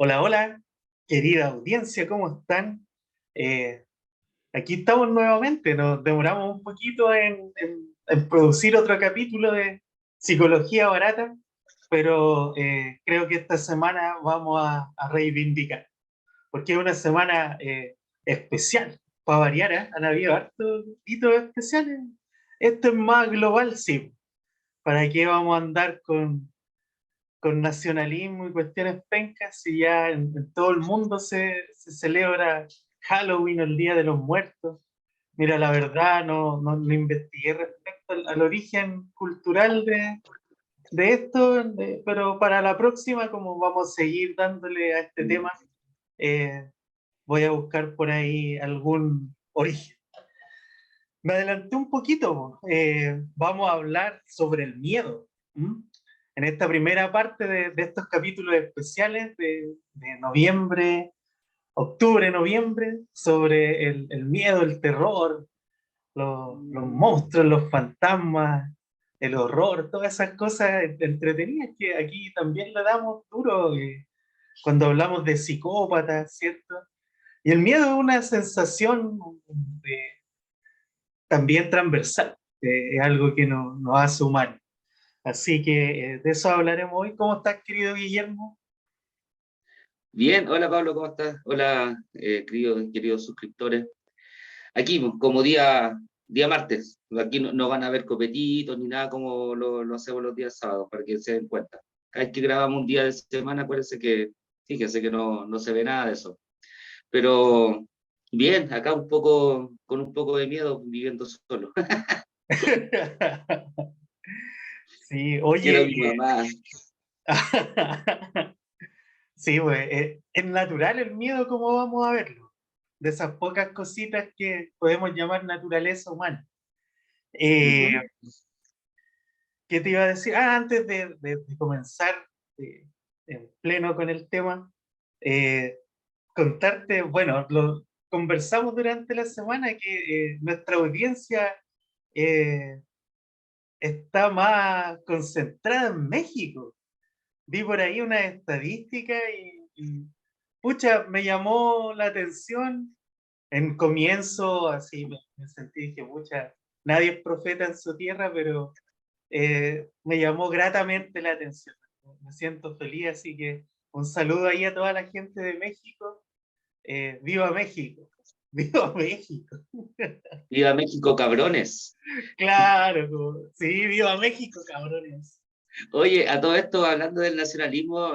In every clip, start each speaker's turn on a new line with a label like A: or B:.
A: Hola, hola, querida audiencia, ¿cómo están? Eh, Aquí estamos nuevamente, nos demoramos un poquito en producir otro capítulo de Psicología Barata, pero creo que esta semana vamos a reivindicar, porque es una semana especial, para variar, ¿eh? Han habido hartos hitos especiales. Esto es más global, sí. ¿Para qué vamos a andar con nacionalismo y cuestiones pencas y ya en todo el mundo se celebra Halloween, el Día de los Muertos? Mira, la verdad no investigué respecto al origen cultural de esto, pero para la próxima, como vamos a seguir dándole a este tema, eh, voy a buscar por ahí algún origen. Me adelanté un poquito, vamos a hablar sobre el miedo. ¿M? En esta primera parte de estos capítulos especiales de noviembre, octubre, noviembre, sobre el miedo, el terror, los monstruos, los fantasmas, el horror, todas esas cosas entretenidas que aquí también le damos duro cuando hablamos de psicópatas, ¿cierto? Y el miedo es una sensación también transversal, es algo que nos hace humanos. Así que de eso hablaremos hoy. ¿Cómo estás, querido Guillermo?
B: Bien, hola Pablo, ¿cómo estás? Hola, queridos suscriptores. Aquí, pues, como día martes, aquí no van a haber copetitos ni nada como lo hacemos los días sábados, para que se den cuenta. Cada vez que grabamos un día de semana, acuérdense que, fíjense que no se ve nada de eso. Pero bien, acá con un poco de miedo, viviendo solo.
A: Sí,
B: Quiero a
A: oye,
B: mi mamá.
A: sí, pues, es natural el miedo, ¿cómo vamos a verlo? De esas pocas cositas que podemos llamar naturaleza humana. Eh,
B: Ujú.
A: ¿Qué te iba a decir? Antes de comenzar eh, en pleno con el tema, eh, contarte, bueno, lo conversamos durante la semana que nuestra audiencia eh, está más concentrada en México. Vi por ahí una estadística pucha, me llamó la atención. En comienzo, así me sentí que, pucha, nadie es profeta en su tierra, pero me llamó gratamente la atención. Me siento feliz, así que un saludo ahí a toda la gente de México. ¡Viva México! ¡Viva México!
B: Viva México, cabrones.
A: Claro, sí, viva México, cabrones.
B: Oye, a todo esto, hablando del nacionalismo,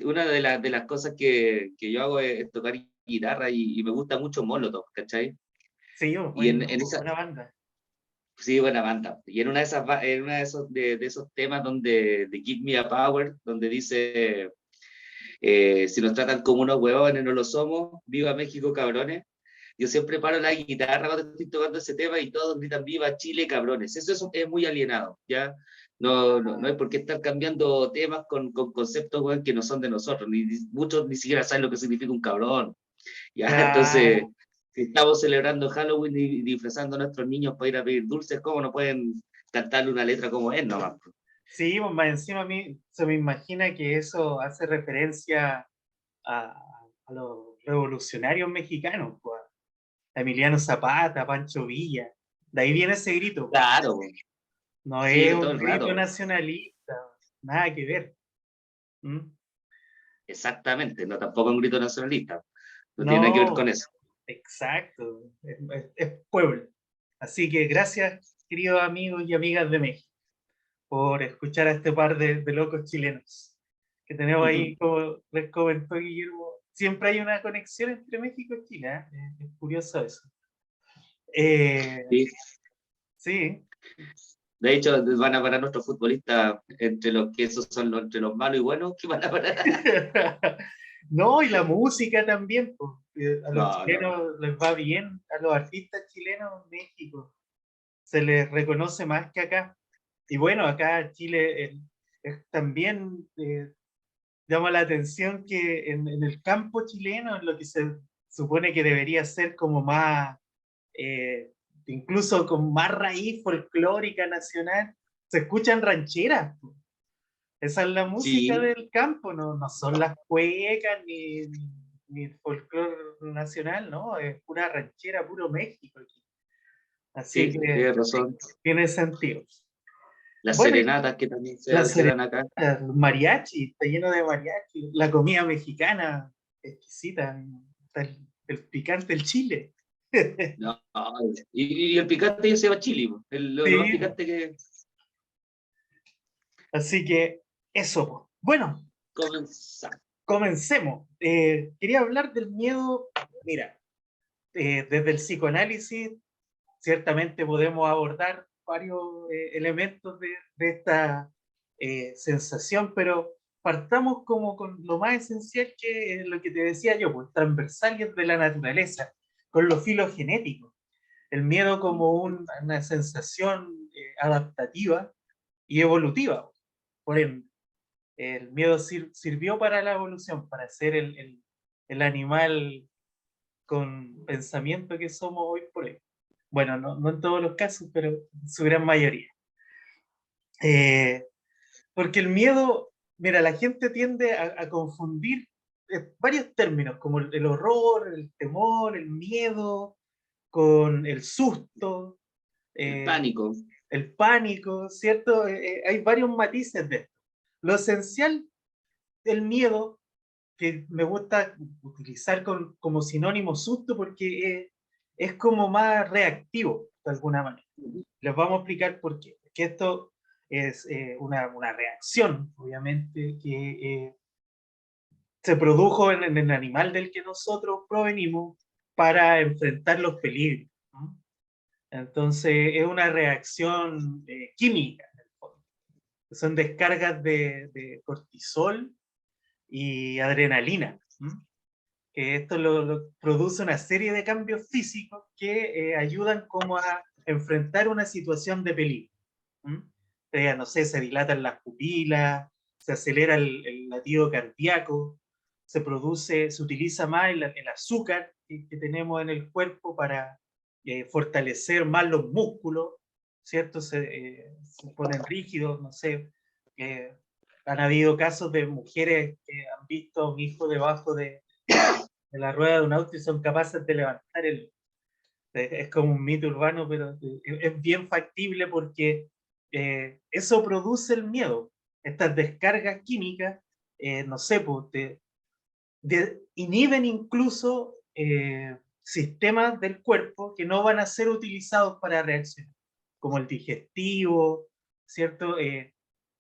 B: una de las cosas que yo hago es tocar guitarra y me gusta mucho Molotov, ¿cachai?
A: Sí,
B: Y
A: bueno,
B: en esa,
A: buena banda.
B: sí, buena banda. Y en una de esas, en una de esos temas donde, de Give Me a Power, donde dice, si nos tratan como unos huevones, no lo somos, viva México, cabrones. Yo siempre paro la guitarra cuando estoy tocando ese tema y todos gritan viva Chile, cabrones. Eso es muy alienado, ¿ya? No hay por qué estar cambiando temas con conceptos, weón, que no son de nosotros. Muchos ni siquiera saben lo que significa un cabrón. ¿Ya? Entonces,
A: Claro.
B: si estamos celebrando Halloween y disfrazando a nuestros niños para ir a pedir dulces, ¿cómo no pueden cantarle una letra como es nomás?
A: Sí, pues más encima a mí se me imagina que eso hace referencia a, a los revolucionarios mexicanos, pues, a Emiliano Zapata, a Pancho Villa. De ahí viene ese grito.
B: Claro,
A: No es
B: sí, todo
A: un
B: el
A: grito
B: rato.
A: nacionalista, nada que ver. ¿Mm?
B: Exactamente, no tampoco un grito nacionalista. No tiene nada que ver con
A: No,
B: eso.
A: exacto. Es pueblo. Así que gracias, queridos amigos y amigas de México, por escuchar a este par de locos chilenos que tenemos ahí, como les comentó Guillermo. Siempre hay una conexión entre México y Chile, ¿eh? Es curioso eso. Eh,
B: Sí.
A: sí,
B: De hecho, van a parar nuestros futbolistas entre los que esos son entre los malos y buenos, que van a parar.
A: no, y la música también, pues, a los
B: No.
A: chilenos les va bien, a los artistas chilenos en México se les reconoce más que acá. Y bueno, acá Chile también llama la atención que en el campo chileno, en lo que se supone que debería ser como más, eh, incluso con más raíz folclórica nacional, se escuchan rancheras, po. Esa es la música
B: Sí,
A: del campo, no son las cuecas ni el folclore nacional, ¿no? Es pura ranchera, puro México aquí. Así
B: sí,
A: que
B: tienes razón.
A: tiene sentido.
B: Las
A: Bueno,
B: serenatas que también
A: la
B: se dan acá.
A: serenata, los mariachi, está lleno de mariachi. La comida mexicana, exquisita. Está el picante, el chile.
B: No, y el picante ya se va a Chile, po. Lo más
A: Sí, po.
B: picante que
A: Así que eso, po. Bueno,
B: comenzar.
A: comencemos. Quería hablar del miedo. Mira, desde el psicoanálisis, ciertamente podemos abordar varios elementos de esta sensación, pero partamos como con lo más esencial, que es lo que te decía yo, pues transversal y es de la naturaleza, con lo filogenético. El miedo como una sensación adaptativa y evolutiva. Por ende, el miedo sirvió para la evolución, para ser el animal con pensamiento que somos hoy por hoy. Bueno, no en todos los casos, pero en su gran mayoría. Eh, Porque el miedo, mira, la gente tiende a confundir varios términos, como el horror, el temor, el miedo, con el susto,
B: El
A: eh,
B: pánico.
A: el pánico, ¿cierto? Hay varios matices de esto. Lo esencial del miedo, que me gusta utilizar como sinónimo susto, porque es como más reactivo, de alguna manera. Les vamos a explicar por qué. Porque esto es una reacción, obviamente, que se produjo en el animal del que nosotros provenimos para enfrentar los peligros, ¿no? Entonces, es una reacción química, en el fondo. Son descargas de cortisol y adrenalina, ¿no? Que esto produce una serie de cambios físicos que ayudan como a enfrentar una situación de peligro. ¿Mm? No sé, se dilatan las pupilas, se acelera el latido cardíaco, se utiliza más el azúcar que tenemos en el cuerpo para fortalecer más los músculos, ¿cierto? Se ponen rígidos, no sé. eh, Han habido casos de mujeres que han visto a un hijo debajo de la rueda de un auto y son capaces de levantar es como un mito urbano, pero es bien factible porque eso produce el miedo. Estas descargas químicas, no sé, pues, inhiben incluso sistemas del cuerpo que no van a ser utilizados para reaccionar, como el digestivo, ¿cierto?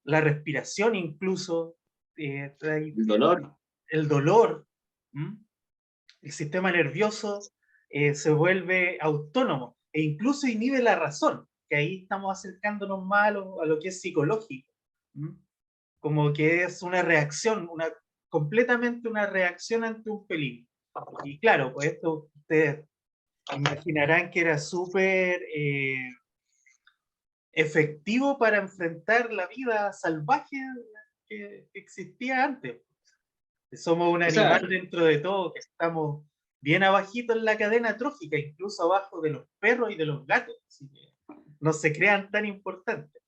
A: La respiración incluso, trae
B: El dolor.
A: el dolor. ¿M? El sistema nervioso se vuelve autónomo e incluso inhibe la razón, que ahí estamos acercándonos más a lo que es psicológico. ¿Mm? Como que es una reacción, completamente una reacción ante un peligro. Y claro, pues esto ustedes imaginarán que era súper efectivo para enfrentar la vida salvaje que existía antes. Somos un
B: O sea,
A: animal dentro de todo, que estamos bien abajito en la cadena trófica, incluso abajo de los perros y de los gatos, así que no se crean tan importantes.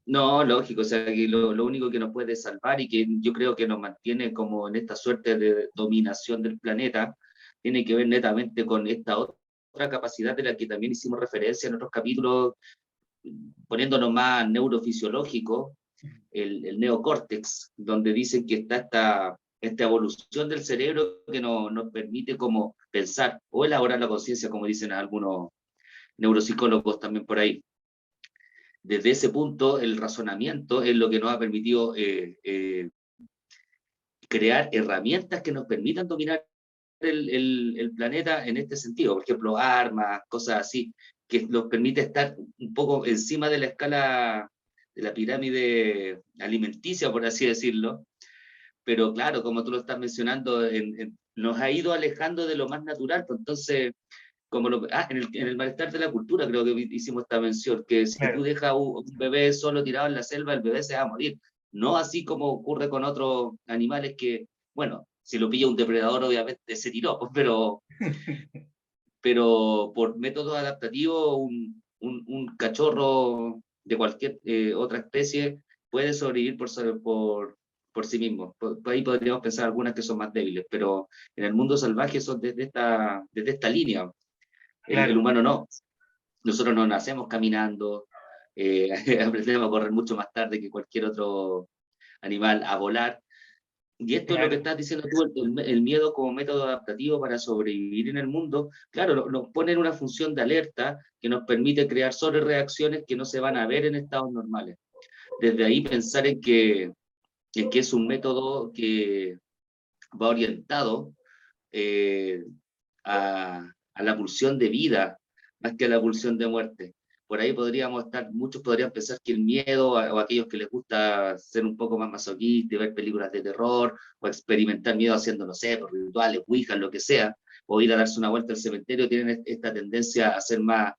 B: no, lógico, o sea, que lo único que nos puede salvar y que yo creo que nos mantiene como en esta suerte de dominación del planeta, tiene que ver netamente con esta otra capacidad de la que también hicimos referencia en otros capítulos, poniéndonos más neurofisiológico, el neocórtex, donde dicen que está esta evolución del cerebro que nos permite como pensar o elaborar la conciencia, como dicen algunos neuropsicólogos también por ahí. Desde ese punto, el razonamiento es lo que nos ha permitido crear herramientas que nos permitan dominar el planeta en este sentido. Por ejemplo, armas, cosas así, que nos permite estar un poco encima de la escala de la pirámide alimenticia, por así decirlo. Pero claro, como tú lo estás mencionando, nos ha ido alejando de lo más natural. Pues entonces, en el malestar de la cultura creo que hicimos esta mención, que si tú
A: Claro.
B: dejas a un bebé solo tirado en la selva, el bebé se va a morir. No así como ocurre con otros animales que, bueno, si lo pilla un depredador obviamente se tiró, pues, pero por métodos adaptativos un cachorro de cualquier otra especie puede sobrevivir por sí mismo. Por ahí podríamos pensar algunas que son más débiles, pero en el mundo salvaje son desde esta línea. El
A: Claro.
B: humano no. Nosotros no nacemos caminando, aprendemos a correr mucho más tarde que cualquier otro animal, a volar. Y esto es lo que
A: Claro.
B: estás diciendo tú, el miedo como método adaptativo para sobrevivir en el mundo, claro, nos pone en una función de alerta que nos permite crear sobrereacciones que no se van a ver en estados normales. Desde ahí pensar en que es un método que va orientado eh, a la pulsión de vida más que a la pulsión de muerte. Por ahí podríamos estar, muchos podrían pensar que el miedo, o aquellos que les gusta ser un poco más masoquistas, ver películas de terror, o experimentar miedo haciendo, no sé, por rituales, ouijas, lo que sea, o ir a darse una vuelta al cementerio, tienen esta tendencia a ser más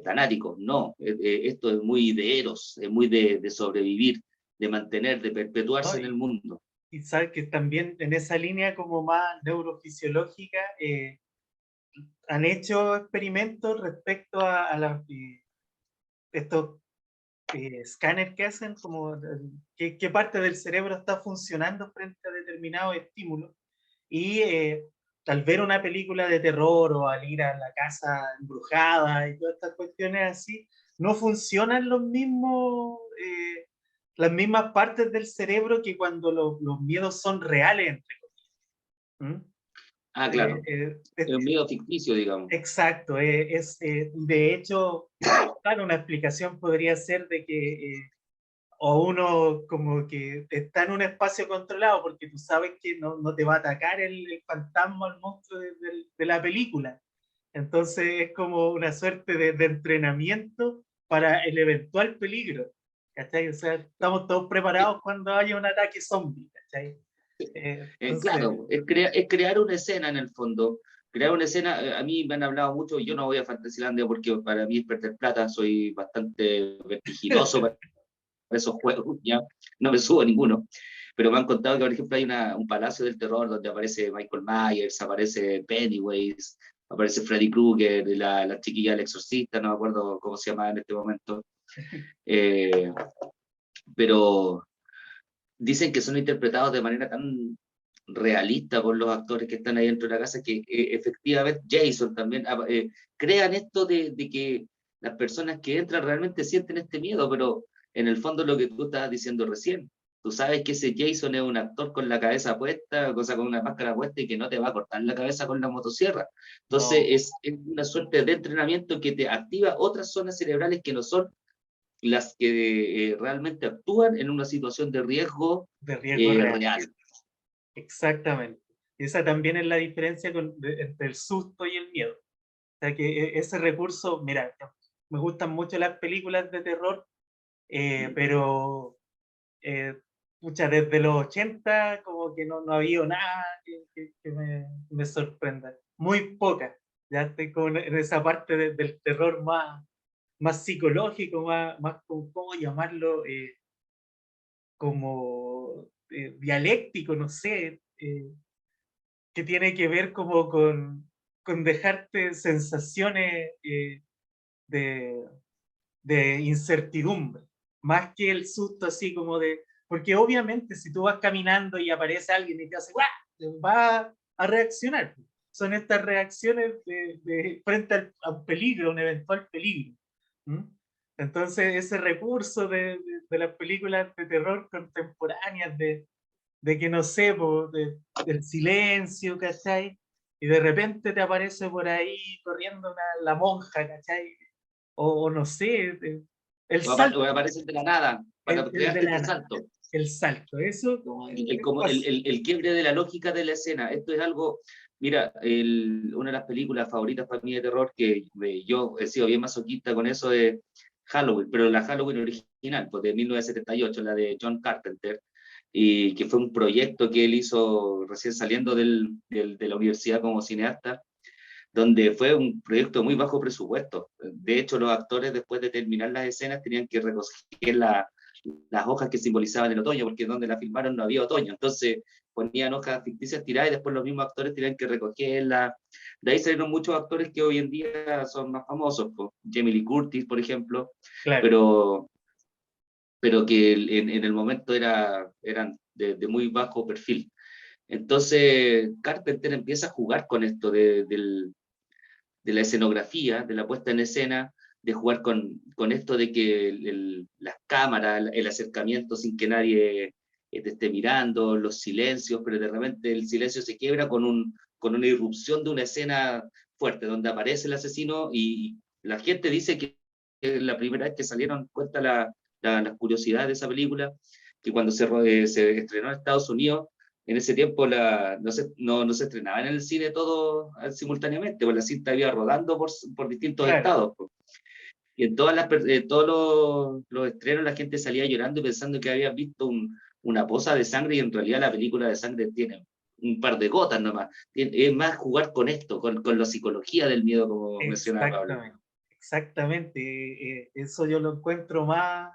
B: tanáticos. No, esto es muy de eros, es muy de sobrevivir, de mantener, de
A: ¿No?
B: perpetuarse en el mundo.
A: Y sabes que también en esa línea como más neurofisiológica, han hecho experimentos respecto a estos escáneres que hacen, como qué parte del cerebro está funcionando frente a determinados estímulos. Y al ver una película de terror o al ir a la casa embrujada y todas estas cuestiones así, no funcionan las mismas partes del cerebro que cuando los miedos son reales, entre comillas. ¿Mm?
B: Ah, claro, es un
A: Es
B: miedo ficticio, digamos.
A: exacto, de hecho, claro, una explicación podría ser de que o uno como que está en un espacio controlado porque tú sabes que no te va a atacar el fantasma, el monstruo de la película. Entonces es como una suerte de entrenamiento para el eventual peligro, ¿cachai? O sea, estamos todos preparados cuando haya un ataque zombie, ¿cachai? Entonces,
B: Claro, es crear una escena en el fondo. Crear una escena, a mí me han hablado mucho, yo no voy a Fantasylandia porque para mí es perder plata, soy bastante vertiginoso para esos juegos, ya no me subo a ninguno. Pero me han contado que, por ejemplo, hay un palacio del terror donde aparece Michael Myers, aparece Pennywise, aparece Freddy Krueger, la chiquilla del exorcista, no me acuerdo cómo se llama en este momento. Eh, pero dicen que son interpretados de manera tan realista por los actores que están ahí dentro de la casa que efectivamente Jason también crean esto de que las personas que entran realmente sienten este miedo, pero en el fondo lo que tú estabas diciendo recién, tú sabes que ese Jason es un actor con la cabeza puesta, cosa con una máscara puesta y que no te va a cortar la cabeza con la motosierra. Entonces
A: no,
B: es una suerte de entrenamiento que te activa otras zonas cerebrales que no son las que realmente actúan en una situación de riesgo
A: de riesgo real.
B: real.
A: Exactamente. Y esa también es la diferencia entre el susto y el miedo. O sea que ese recurso, mira, me gustan mucho las películas de terror, pero pucha, desde los 80 como que no ha habido nada que me sorprenda. Muy pocas. Ya estoy como en esa parte del terror más psicológico, más ¿cómo llamarlo? Como dialéctico, no sé, que tiene que ver como con dejarte sensaciones de, de incertidumbre, más que el susto así como de, porque obviamente si tú vas caminando y aparece alguien y te hace ¡guau! Va a reaccionar. Son estas reacciones frente a un peligro, un eventual peligro. ¿Mm? Entonces ese recurso de las películas de terror contemporáneas, de que no sé, del silencio, ¿cachai? Y de repente te aparece por ahí corriendo la monja, ¿cachai? O no sé, el
B: O
A: salto,
B: aparecen de la nada para
A: el de
B: crearte
A: la
B: este
A: nada,
B: salto.
A: el salto, eso como es
B: Como
A: fácil.
B: el quiebre de la lógica de la escena. Esto es algo, mira, una de las películas favoritas para mí de terror, que yo he sido bien masoquista con eso, de Halloween, pero la Halloween original, pues de 1978, la de John Carpenter, y que fue un proyecto que él hizo recién saliendo de la universidad como cineasta, donde fue un proyecto muy bajo presupuesto. De hecho, los actores después de terminar las escenas tenían que recoger las hojas que simbolizaban el otoño, porque donde la filmaron no había otoño. Entonces ponían hojas ficticias tiradas y después los mismos actores tenían que recogerlas. De ahí salieron muchos actores que hoy en día son más famosos, pues, Jamie Lee Curtis, por ejemplo,
A: Claro,
B: pero pero que en el momento eran de muy bajo perfil. Entonces, Carpenter empieza a jugar con esto de la escenografía, de la puesta en escena, de jugar con esto de que las cámaras, el acercamiento sin que nadie te esté mirando, los silencios, pero de repente el silencio se quiebra con una irrupción de una escena fuerte, donde aparece el asesino y la gente dice que la primera vez que salieron, cuenta las curiosidades de esa película, que cuando se estrenó en Estados Unidos, en ese tiempo no se estrenaba en el cine todo simultáneamente, pues la cinta iba rodando por distintos
A: Claro,
B: estados. Pues. Y en todos los estrenos la gente salía llorando y pensando que había visto una poza de sangre y en realidad la película de sangre tiene un par de gotas nomás. Es más jugar con esto, con la psicología del miedo, como mencionaba Pablo.
A: exactamente, exactamente. Eso yo lo encuentro más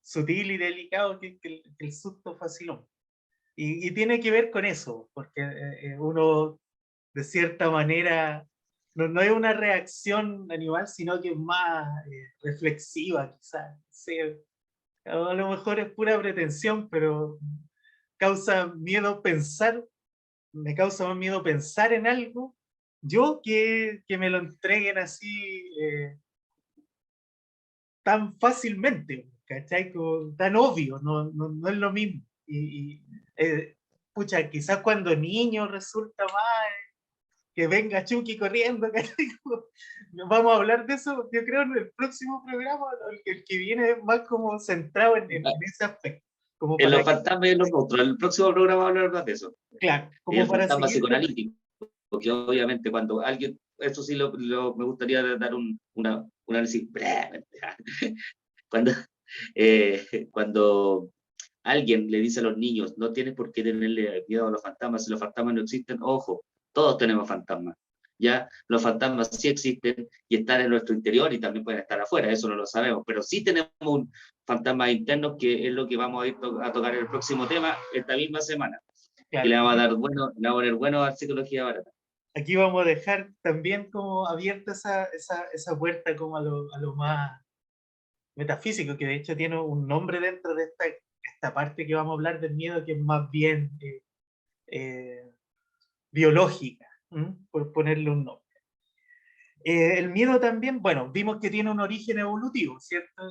A: sutil y delicado que el susto facilón. Y tiene que ver con eso, porque uno, de cierta manera, no es una reacción animal, sino que es más reflexiva, quizás. Sí, a lo mejor es pura pretensión, pero causa miedo pensar, me causa más miedo pensar en algo, yo que me lo entreguen así tan fácilmente, ¿cachai? Como tan obvio, no es lo mismo. Pucha, quizás cuando niño resulta más que venga Chucky corriendo, ¿cachai? Vamos a hablar de eso, yo creo, en el próximo programa, el que viene es más como centrado en ese aspecto, como
B: En los
A: para,
B: fantasmas y en los monstruos. El próximo programa va a hablar más de eso.
A: claro, como
B: El
A: para
B: fantasma
A: seguir con...
B: psicoanalítico. Porque obviamente cuando alguien, eso sí me gustaría dar un análisis breve. Cuando, cuando alguien le dice a los niños, no tienes por qué tenerle miedo a los fantasmas, si los fantasmas no existen, ojo, todos tenemos fantasmas. Ya, los fantasmas sí existen y están en nuestro interior y también pueden estar afuera, eso no lo sabemos, pero sí tenemos un fantasma interno que es lo que vamos a ir a tocar en el próximo tema esta misma semana, que
A: Claro,
B: le vamos a dar bueno, le vamos a poner bueno a psicología barata.
A: aquí vamos a dejar también como abierta esa puerta como a lo más metafísico, que de hecho tiene un nombre dentro de esta parte que vamos a hablar del miedo, que es más bien eh, biológica, por ponerle un nombre. El miedo también, bueno, vimos que tiene un origen evolutivo, ¿cierto?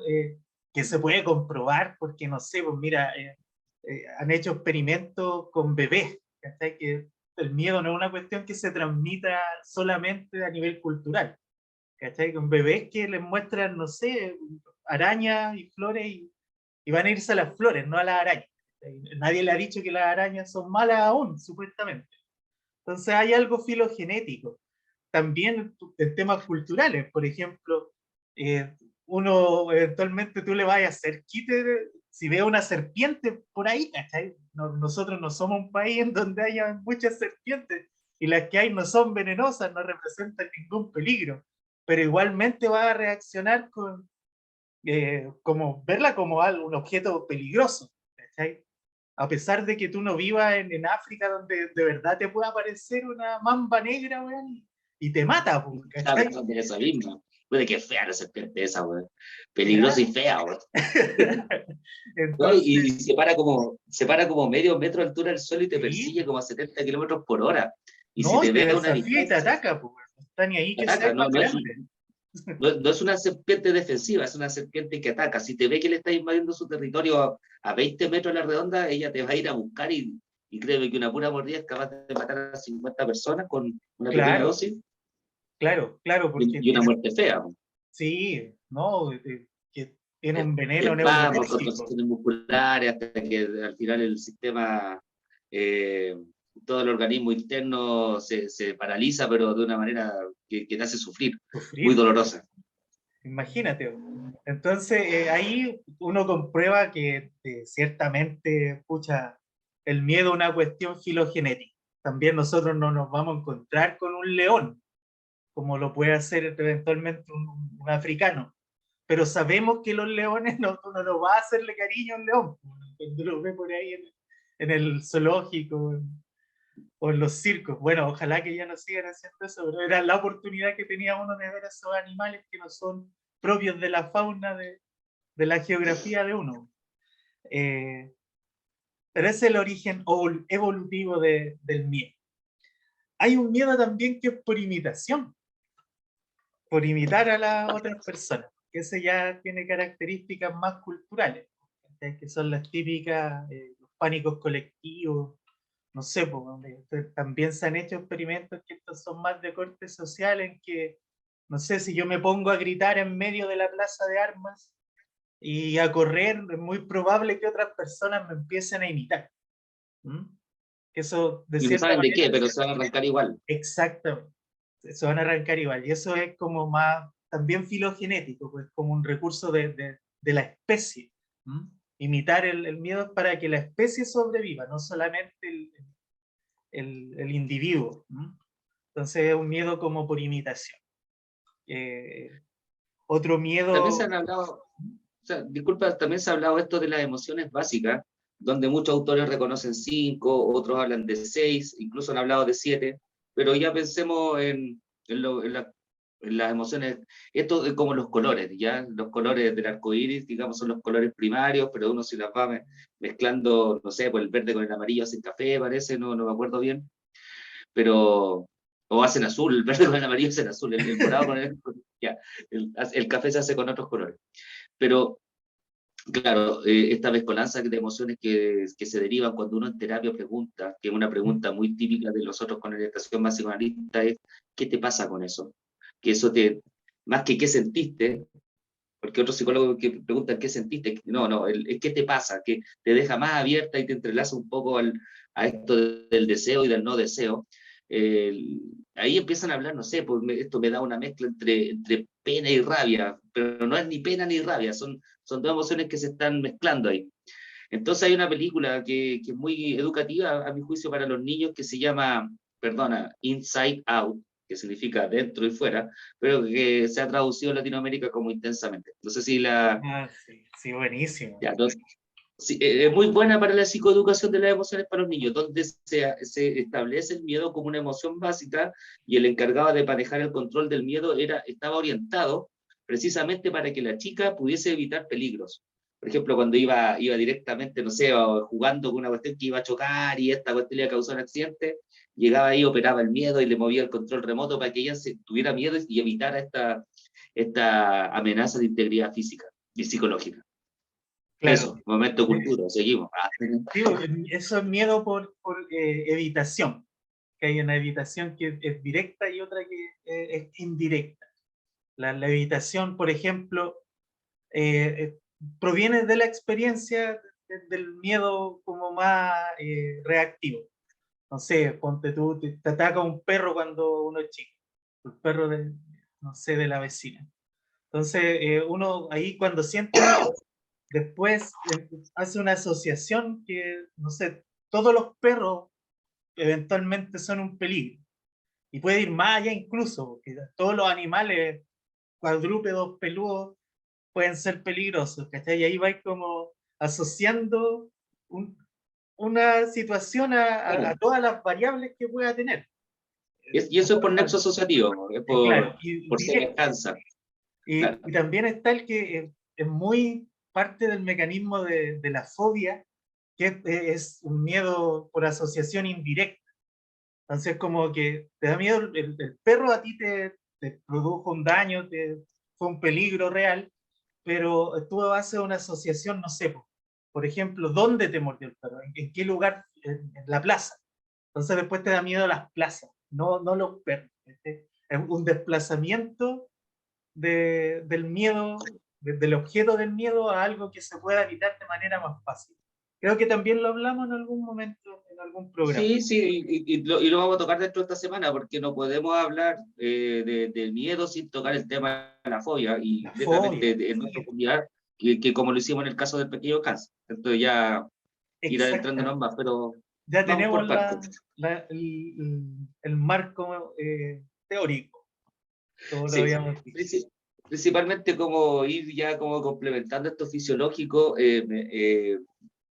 A: Que se puede comprobar porque, no sé, pues mira, han hecho experimentos con bebés, ¿cachai? Que el miedo no es una cuestión que se transmita solamente a nivel cultural, ¿cachai? Con bebés que les muestran, no sé, arañas y flores y van a irse a las flores, no a las arañas. Nadie le ha dicho que las arañas son malas aún, supuestamente. Entonces hay algo filogenético. También en temas culturales, por ejemplo, uno eventualmente tú le vas a hacer quite si ve una serpiente por ahí, ¿cachai? Nosotros no somos un país en donde haya muchas serpientes y las que hay no son venenosas, no representan ningún peligro, pero igualmente va a reaccionar como verla como algo, un objeto peligroso, ¿cachai? A pesar de que tú no vivas en África donde de verdad te pueda aparecer una mamba negra, weón, y te mata, pues,
B: Estaba
A: ¿cachai?
B: pensando en esa misma. Puede que fea la serpiente esa, güey. Peligrosa y
A: Claro.
B: fea, güey. ¿No? Y
A: Entonces,
B: se para como medio metro de altura del suelo y te
A: sí,
B: persigue como a 70 kilómetros por hora. Y si
A: no,
B: te
A: y te
B: ve a una
A: desafía y te
B: distancia,
A: ataca, pues, no está ni ahí
B: te
A: que
B: ataca.
A: seas más
B: No
A: grande.
B: no es una serpiente defensiva, es una serpiente que ataca. Si te ve que le está invadiendo su territorio a 20 metros a la redonda, ella te va a ir a buscar y créeme que una pura mordida es capaz de matar a 50 personas con una pequeña
A: Claro,
B: dosis
A: claro, porque
B: y una muerte fea.
A: sí, no, que tiene un veneno
B: Espasmos,
A: neurotóxico.
B: contracciones musculares, hasta que al final el sistema, eh, todo el organismo interno se paraliza, pero de una manera que te hace sufrir, muy
A: Sufrir,
B: dolorosa.
A: imagínate. Entonces, ahí uno comprueba que ciertamente, pucha, el miedo es una cuestión filogenética. También nosotros no nos vamos a encontrar con un león, como lo puede hacer eventualmente un africano. Pero sabemos que los leones uno no va a hacerle cariño a un león. Cuando lo ve por ahí en el zoológico o en los circos. Bueno, ojalá que ya no sigan haciendo eso, pero era la oportunidad que tenía uno de ver a esos animales que no son propios de la fauna de la geografía de uno. Pero es el origen evolutivo del miedo. Hay un miedo también que es por imitación, por imitar a las otras personas, que ese ya tiene características más culturales, que son las típicas, los pánicos colectivos, no sé, pues, también se han hecho experimentos que estos son más de corte social, en que, no sé, si yo me pongo a gritar en medio de la plaza de armas y a correr, es muy probable que otras personas me empiecen a imitar. ¿Mm? Que eso, de
B: Y no
A: cierta
B: saben de
A: manera,
B: qué, pero se van a arrancar igual.
A: exactamente, se van a arrancar igual. Y eso es como más, también filogenético, pues como un recurso de la especie. ¿Mm? Imitar el miedo para que la especie sobreviva, no solamente el individuo. ¿Mm? Entonces es un miedo como por imitación. Otro
B: También se
A: miedo...
B: han hablado, o sea, disculpa, también se ha hablado esto de las emociones básicas, donde muchos autores reconocen 5, otros hablan de 6, incluso han hablado de 7, pero ya pensemos en las emociones, esto es como los colores, ya los colores del arco iris, digamos, son los colores primarios, pero uno se las va mezclando, no sé, pues el verde con el amarillo hacen café, parece, no me acuerdo bien, pero, o hacen azul, el verde con el amarillo hacen azul, el morado con ya, el café se hace con otros colores. Pero claro, esta mezcolanza de emociones que se derivan cuando uno en terapia pregunta, que es una pregunta muy típica de nosotros con orientación más psicoanalista, es ¿qué te pasa con eso? Que eso te, más que qué sentiste, porque otros psicólogos que preguntan qué sentiste, no, el qué te pasa, que te deja más abierta y te entrelaza un poco a esto del deseo y del no deseo. Ahí empiezan a hablar, no sé, pues esto me da una mezcla entre pena y rabia, pero no es ni pena ni rabia, son dos emociones que se están mezclando ahí. Entonces hay una película que es muy educativa, a mi juicio, para los niños, que se llama, perdona, Inside Out, que significa dentro y fuera, pero que se ha traducido en Latinoamérica como intensamente. No sé si la...
A: Ah, sí, sí, buenísimo.
B: Ya, entonces, sí, es muy buena para la psicoeducación de las emociones para los niños, donde se establece el miedo como una emoción básica y el encargado de manejar el control del miedo estaba orientado precisamente para que la chica pudiese evitar peligros. Por ejemplo, cuando iba directamente, no sé, jugando con una cuestión que iba a chocar y esta cuestión le iba a causar un accidente, llegaba ahí, operaba el miedo y le movía el control remoto para que ella tuviera miedo y evitara esta amenaza de integridad física y psicológica.
A: Claro.
B: Eso, momento cultura, seguimos.
A: Sí, eso es miedo por evitación, que hay una evitación que es directa y otra que es indirecta. La evitación, por ejemplo, proviene de la experiencia del miedo como más reactivo. No sé, ponte tú, te ataca un perro cuando uno es chico, el perro no sé, de la vecina. Entonces, uno ahí cuando siente miedo, después hace una asociación que, no sé, todos los perros eventualmente son un peligro. Y puede ir más allá incluso, porque todos los animales cuadrúpedos, peludos, pueden ser peligrosos, ¿cachai? Y ahí vais como asociando un, una situación a
B: Claro.
A: todas las variables que pueda tener.
B: Y eso es por nexo asociativo, es
A: Claro,
B: por semejanza. Claro.
A: y también está el que es muy parte del mecanismo de la fobia, que es un miedo por asociación indirecta. Entonces, como que te da miedo el perro, a ti te produjo un daño, fue un peligro real, pero tú haces una asociación, no sé, por ejemplo, ¿dónde te mordió el perro? ¿En qué lugar? En la plaza. Entonces después te da miedo las plazas, no los perros. ¿Viste? Es un desplazamiento del miedo, del objeto del miedo a algo que se pueda evitar de manera más fácil. Creo que también lo hablamos en algún momento, en algún programa.
B: Sí, sí, y lo vamos a tocar dentro de esta semana, porque no podemos hablar del miedo sin tocar el tema de la fobia, y
A: La
B: netamente
A: fobia,
B: en nuestra comunidad, que como lo hicimos en el caso del pequeño cáncer. Entonces ya irá adentrándonos
A: exactamente.
B: más, pero
A: Ya
B: vamos
A: tenemos
B: por partes.
A: el marco teórico, como lo
B: Sí,
A: habíamos dicho.
B: principalmente como ir ya como complementando esto fisiológico,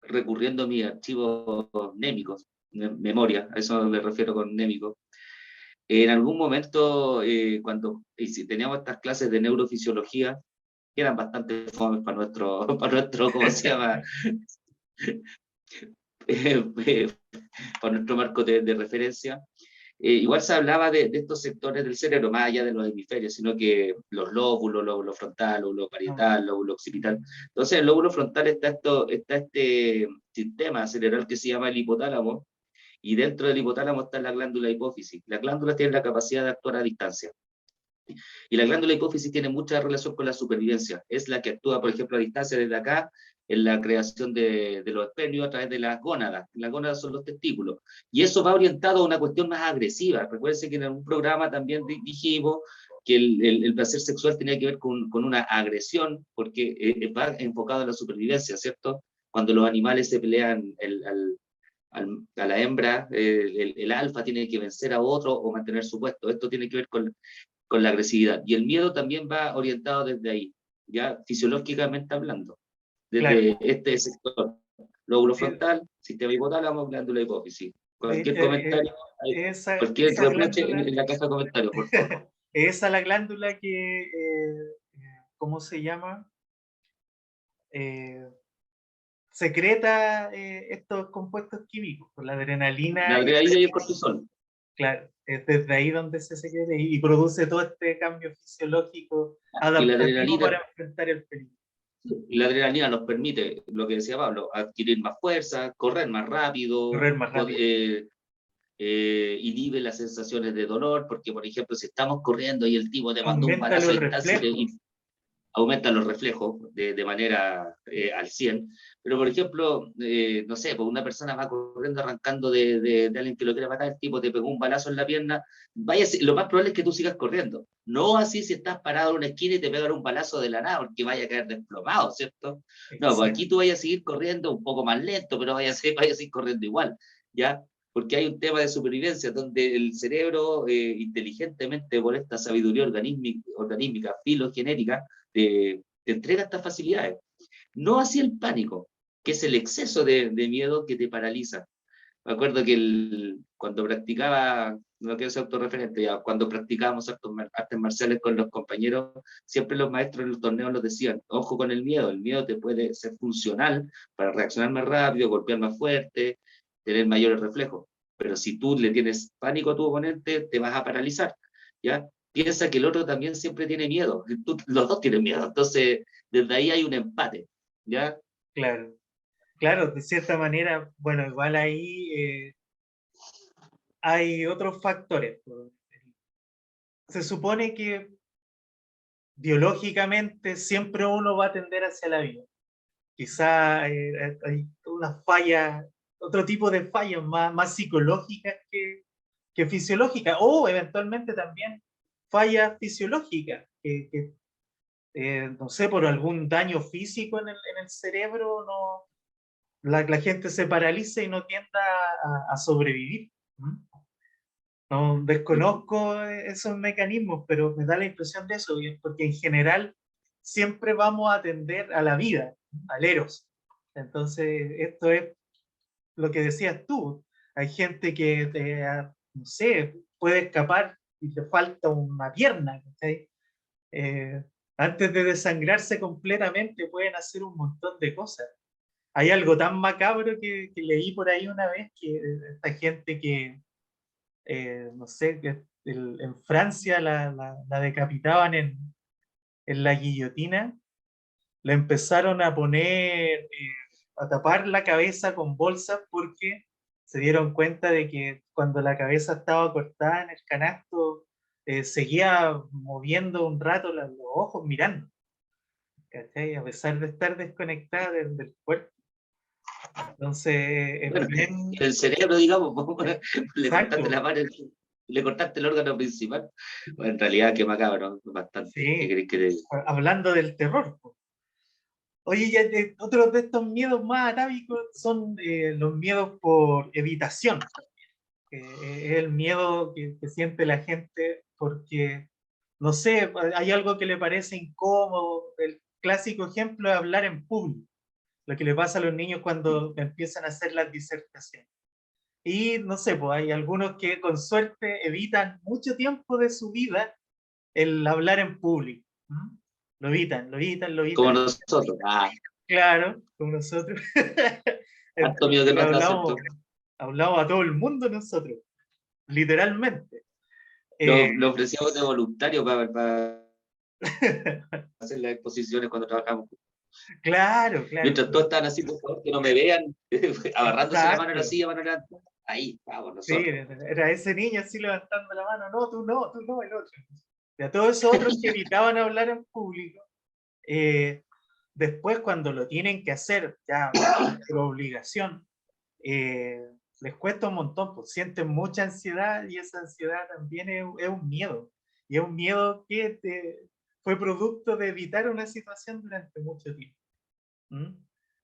B: recurriendo a mis archivos némicos, memoria, a eso me refiero con némico. En algún momento, cuando si teníamos estas clases de neurofisiología, que eran bastante fomes para nuestro, ¿cómo se llama? Para nuestro marco de referencia. Igual se hablaba de estos sectores del cerebro, más allá de los hemisferios, sino que los lóbulos, lóbulo frontal, lóbulo
A: No,
B: parietal, lóbulo occipital. Entonces, en el lóbulo frontal está este sistema cerebral que se llama el hipotálamo, y dentro del hipotálamo está la glándula hipófisis. Las glándulas tienen la capacidad de actuar a distancia. Y la glándula hipófisis tiene mucha relación con la supervivencia. Es la que actúa, por ejemplo, a distancia desde acá, en la creación de los espermios a través de las gónadas. Las gónadas son los testículos. Y eso va orientado a una cuestión más agresiva. Recuérdense que en algún programa también dijimos que el placer sexual tenía que ver con una agresión, porque va enfocado en la supervivencia, ¿cierto? Cuando los animales se pelean, a la hembra, el alfa tiene que vencer a otro o mantener su puesto. Esto tiene que ver con la agresividad. Y el miedo también va orientado desde ahí, ya fisiológicamente hablando,
A: claro.
B: desde este sector. Lóbulo
A: Eh,
B: frontal, sistema hipotálamo, glándula hipófisis.
A: de
B: Cualquier
A: hecho,
B: comentario, cualquier
A: esa
B: reproche
A: glándula,
B: en la caja de comentarios, por favor.
A: esa es la glándula que, ¿cómo se llama? Eh, secreta estos compuestos químicos, por la
B: La
A: adrenalina,
B: adrenalina y el cortisol.
A: claro, es desde ahí donde se secreta y produce todo este cambio fisiológico
B: Y la
A: adaptativo
B: adrenalina,
A: para enfrentar el peligro.
B: y la adrenalina nos permite, lo que decía Pablo, adquirir más fuerza, correr más rápido,
A: Correr más rápido.
B: inhibe las sensaciones de dolor, porque por ejemplo, si estamos corriendo y el tipo te mandó un
A: Aumenta
B: balazo
A: los
B: a distancia
A: reflejos.
B: aumenta los reflejos de manera al 100, pero por ejemplo, no sé, pues una persona va corriendo arrancando de alguien que lo quiere matar, el tipo te pegó un balazo en la pierna, lo más probable es que tú sigas corriendo, no así si estás parado en una esquina y te pegan un balazo de la nada, porque vaya a caer desplomado, ¿cierto? No, pues
A: Exacto.
B: aquí tú vayas a seguir corriendo un poco más lento, pero vayas a seguir corriendo igual, ¿ya? Porque hay un tema de supervivencia donde el cerebro, inteligentemente por esta sabiduría organímica filogenética, te entrega estas facilidades. No así el pánico, que es el exceso de miedo que te paraliza. Me acuerdo que cuando practicaba, no quiero ser autorreferente, ya, cuando practicábamos artes marciales con los compañeros, siempre los maestros en los torneos nos decían, ojo con el miedo te puede ser funcional para reaccionar más rápido, golpear más fuerte, tener mayores reflejos, pero si tú le tienes pánico a tu oponente, te vas a paralizar, ¿ya? Piensa que el otro también siempre tiene miedo, los dos tienen miedo, entonces desde ahí hay un empate, ¿ya?
A: Claro. Claro, de cierta manera, bueno, igual ahí hay otros factores. Se supone que biológicamente siempre uno va a tender hacia la vida. Quizá hay una falla, otro tipo de fallas más psicológicas que fisiológicas, o eventualmente también fallas fisiológicas, no sé, por algún daño físico en el cerebro, no, la gente se paraliza y no tienda a sobrevivir. ¿Mm? No desconozco esos mecanismos, pero me da la impresión de eso, porque en general siempre vamos a tender a la vida, al eros. Entonces, esto es lo que decías tú. Hay gente que, no sé, puede escapar y le falta una pierna. ¿Cachai? Antes de desangrarse completamente pueden hacer un montón de cosas. Hay algo tan macabro que leí por ahí una vez, que esta gente que no sé, que en Francia la decapitaban en la guillotina, le empezaron a poner, a tapar la cabeza con bolsas porque se dieron cuenta de que cuando la cabeza estaba cortada en el canasto, seguía moviendo un rato los ojos mirando, ¿cachai? A pesar de estar desconectada del cuerpo. Entonces, es
B: Bueno,
A: bien
B: el cerebro, digamos, le cortaste
A: exacto.
B: la mano, le cortaste el órgano principal. Bueno, en realidad, qué macabro, bastante. ¿Qué
A: Sí,
B: querés que te diga?
A: hablando del terror. Oye, ya, otros de estos miedos más atávicos son los miedos por evitación. Es el miedo que siente la gente porque, no sé, hay algo que le parece incómodo. El clásico ejemplo es hablar en público, lo que le pasa a los niños cuando empiezan a hacer las disertaciones. Y no sé, pues hay algunos que con suerte evitan mucho tiempo de su vida el hablar en público. ¿Mm? Lo evitan, lo evitan, lo
B: como
A: evitan.
B: nosotros.
A: Claro, como nosotros.
B: Harto miedo que
A: Y
B: nos da, ¿cierto?
A: hablamos a todo el mundo nosotros, literalmente.
B: Lo ofrecíamos de voluntario para hacer las exposiciones cuando trabajamos.
A: Claro, claro.
B: Mientras todos estaban así, por favor, que no me vean, agarrándose la mano en la
A: Exacto.
B: silla, mano adelante. Ahí, vamos,
A: Sí,
B: nosotros.
A: era ese niño así levantando la mano, no, tú no, el otro. Y a todos esos otros que evitaban hablar en público, eh, después cuando lo tienen que hacer ya por obligación, eh, les cuesta un montón, pues sienten mucha ansiedad y esa ansiedad también es un miedo. Y es un miedo que fue producto de evitar una situación durante mucho tiempo. ¿Mm?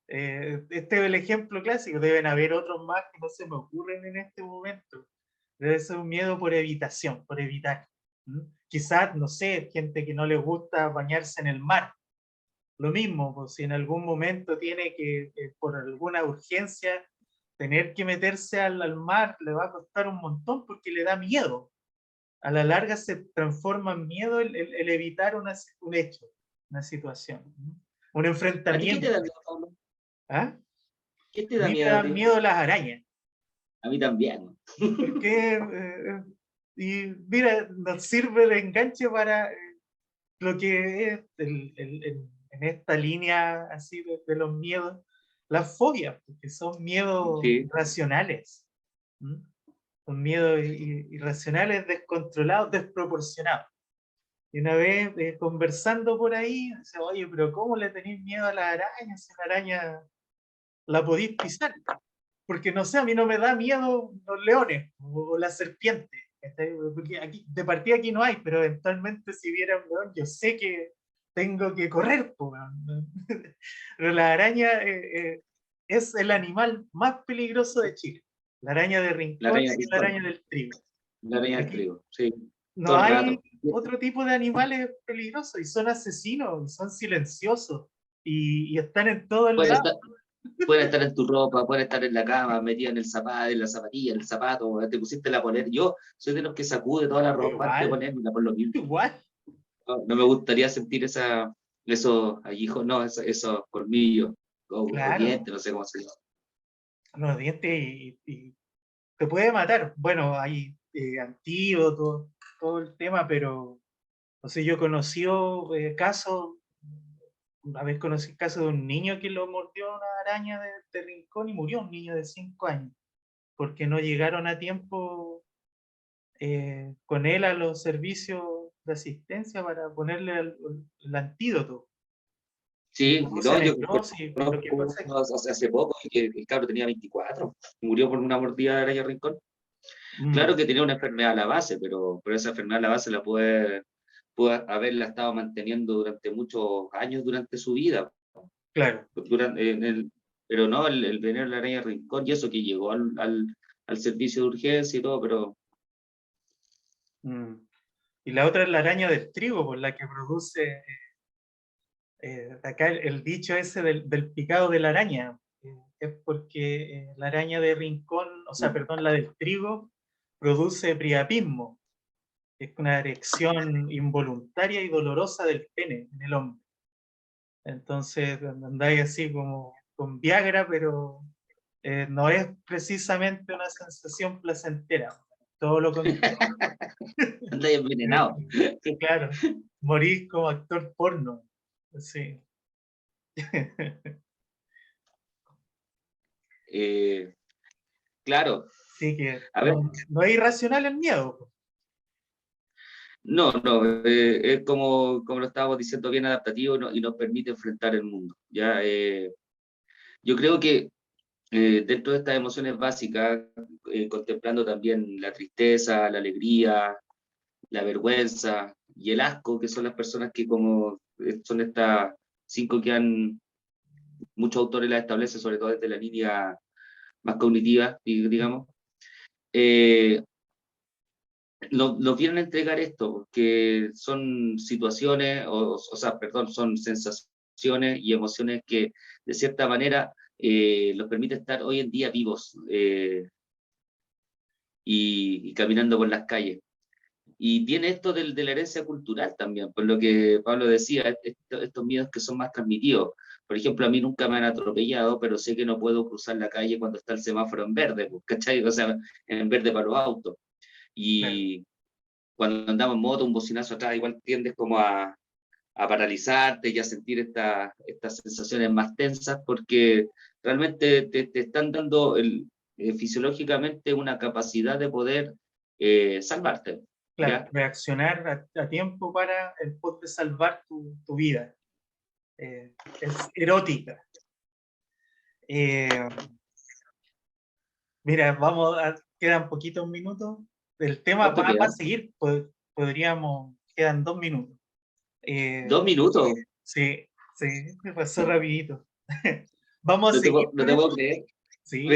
A: Este es el ejemplo clásico, deben haber otros más que no se me ocurren en este momento. Debe ser un miedo por evitación, por evitar. ¿Mm? Quizás, no sé, gente que no le gusta bañarse en el mar. Lo mismo, pues si en algún momento tiene que, por alguna urgencia, tener que meterse al mar, le va a costar un montón porque le da miedo. A la larga se transforma en miedo el evitar un hecho, una situación, ¿no? Un
B: ¿A ti qué te
A: enfrentamiento.
B: da miedo, Pablo?
A: ¿Ah?
B: ¿Qué te
A: A
B: da
A: mí me
B: miedo a
A: dan
B: ti?
A: miedo las arañas,
B: A mí también.
A: porque, y mira, nos sirve de enganche para lo que es en esta línea así de los miedos, las fobias, porque son miedos
B: Sí.
A: irracionales. ¿Mm? Son miedos irracionales, descontrolados, desproporcionados. Y una vez conversando por ahí, dice, oye, pero ¿cómo le tenéis miedo a la araña? Si la araña la podéis pisar. Porque no sé, a mí no me da miedo los leones o la serpiente. Porque aquí, de partida aquí no hay, pero eventualmente si viera un león, yo sé que tengo que correr. Pero la araña es el animal más peligroso de Chile. La araña de
B: La
A: rincón
B: araña de
A: y la araña
B: Rincón,
A: del trigo.
B: la araña del
A: Aquí
B: trigo, sí,
A: no
B: todo el
A: hay
B: rato.
A: otro tipo de animales peligrosos y son asesinos, y son silenciosos y están en todos
B: Pueden
A: lados.
B: estar, pueden estar en tu ropa, pueden estar en la cama, metido en el zapato, en la zapatilla, en el zapato, te pusiste la polera. Yo soy de los que sacude toda la ropa antes de
A: Igual,
B: ponérmela por lo mismo.
A: igual.
B: No, no me gustaría sentir esos aguijos, no, esos colmillos o
A: Claro,
B: dientes, no sé cómo se llama.
A: los dientes y te puede matar. Bueno, hay antídotos, todo el tema, pero no sé, yo he conocido casos, una vez conocí el caso de un niño que lo mordió una araña de rincón y murió, un niño de 5 años, porque no llegaron a tiempo con él a los servicios de asistencia para ponerle el antídoto. Se
B: Sí,
A: produce
B: no, yo
A: necrosis, lo que
B: conozco
A: pasa es
B: uno hace poco que el cabro tenía 24, murió por una mordida de araña rincón. Claro
A: mm,
B: que tenía una enfermedad a la base, pero esa enfermedad a la base puede haberla estado manteniendo durante muchos años durante su vida.
A: claro.
B: Pero no, el veneno de la araña rincón y eso que llegó al servicio de urgencia y todo, pero
A: mm. Y la otra es la araña del trigo, por la que produce acá el dicho ese del picado de la araña. Es porque la araña de rincón, o sea, perdón, la del trigo, produce priapismo, que es una erección involuntaria y dolorosa del pene en el hombre. Entonces andáis así como con Viagra, pero no es precisamente una sensación placentera, todo lo contrario.
B: anda envenenado.
A: Claro, morís como actor porno. Sí.
B: Eh, claro,
A: Así que
B: a ver,
A: no es irracional el miedo.
B: no, no, es como lo estábamos diciendo, bien adaptativo y nos permite enfrentar el mundo. ¿Ya? Yo creo que dentro de estas emociones básicas, contemplando también la tristeza, la alegría, la vergüenza y el asco, que son las personas que como son estas cinco que muchos autores las establecen, sobre todo desde la línea más cognitiva, digamos, eh, nos vienen a entregar esto, que son situaciones, o sea, perdón, son sensaciones y emociones que de cierta manera los permite estar hoy en día vivos y caminando por las calles. y tiene esto de la herencia cultural también, por lo que Pablo decía, estos miedos que son más transmitidos. Por ejemplo, a mí nunca me han atropellado, pero sé que no puedo cruzar la calle cuando está el semáforo en verde, pues, ¿cachai? O sea, en verde para los autos.
A: Claro,
B: Y cuando andamos en moto, un bocinazo atrás, igual tiendes como a paralizarte y a sentir estas sensaciones más tensas, porque realmente te están dando fisiológicamente una capacidad de poder salvarte,
A: claro,
B: ¿ya?
A: reaccionar a tiempo para el poder de salvar tu vida. Es erótica. Eh, Mira, quedan poquitos minutos. El tema
B: ¿Cuánto
A: va
B: queda?
A: a seguir, quedan 2 minutos. Eh,
B: 2 minutos.
A: sí, sí, me pasó rapidito. Vamos a seguir
B: No
A: con
B: te puedo
A: esto.
B: creer.
A: Sí,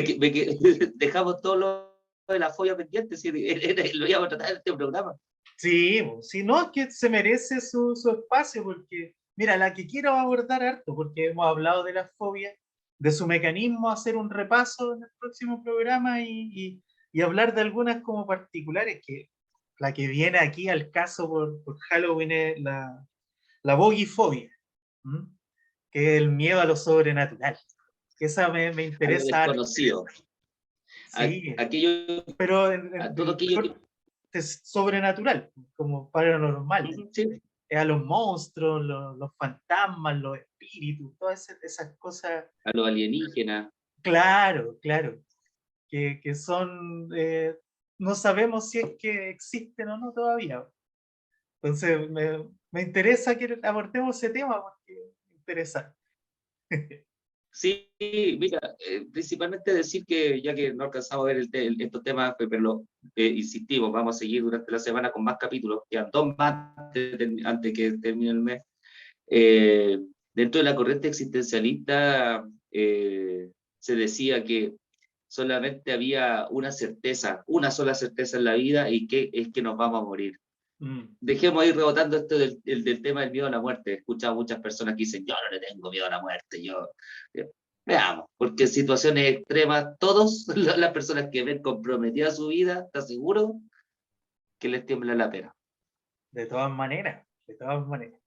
B: Dejamos todo lo de la folla pendiente, si lo íbamos a tratar en este programa.
A: sí, si no, es que se merece su espacio, porque, mira, la que quiero abordar harto, porque hemos hablado de la fobia, de su mecanismo, hacer un repaso en el próximo programa y hablar de algunas como particulares, que la que viene aquí al caso por Halloween es la bogifobia, ¿m? Que es el miedo a lo sobrenatural. Que esa me
B: A lo
A: interesa harto.
B: desconocido.
A: Sí,
B: Aquello,
A: pero
B: a
A: en
B: todo
A: el
B: aquello que...
A: mejor es sobrenatural, como paranormal.
B: Sí,
A: A los monstruos, los fantasmas, los espíritus, todas esas cosas,
B: a lo alienígena.
A: claro, claro, que son, no sabemos si es que existen o no todavía. Entonces, me interesa que abordemos ese tema porque es interesante.
B: Sí, mira, principalmente decir que ya que no alcanzamos a ver estos temas, pero insistimos, vamos a seguir durante la semana con más capítulos, quedan 2 más antes que termine el mes. Eh, Dentro de la corriente existencialista se decía que solamente había una sola certeza en la vida y que es que nos vamos a morir.
A: Mm,
B: Dejemos ahí rebotando esto del tema del miedo a la muerte. He escuchado a muchas personas que dicen, yo no le tengo miedo a la muerte, veamos, porque en situaciones extremas, todas las personas que ven comprometida su vida, ¿está seguro que les tiembla la pera?
A: de todas maneras, de todas maneras.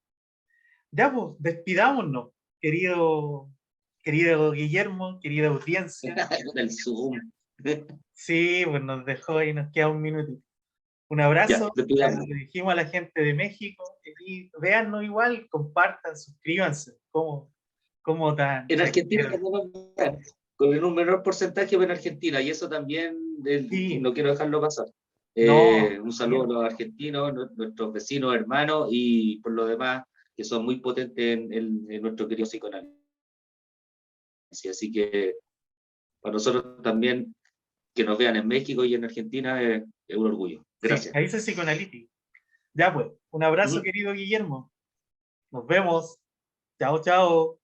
A: Ya, pues, despidámonos, querido Guillermo, querida audiencia.
B: Del Zoom.
A: Sí, pues nos dejó ahí, nos queda un minutito. Un
B: Ya,
A: abrazo,
B: despidamos.
A: le dijimos a la gente de México, y véannos igual, compartan, suscríbanse, como tan
B: En Argentina
A: chaquetero.
B: también vamos a ver, con un menor porcentaje, pero en Argentina, y eso también
A: Sí,
B: no quiero dejarlo pasar.
A: no,
B: Un saludo a
A: bien,
B: los argentinos, nuestros vecinos, hermanos, y por lo demás, que son muy potentes en nuestro querido psicoanálisis. Así que para nosotros también, que nos vean en México y en Argentina, es un orgullo.
A: sí,
B: Gracias.
A: ahí se psicoanalítico. Ya pues, un abrazo,
B: Ujú.
A: querido Guillermo. Nos vemos. Chao, chao.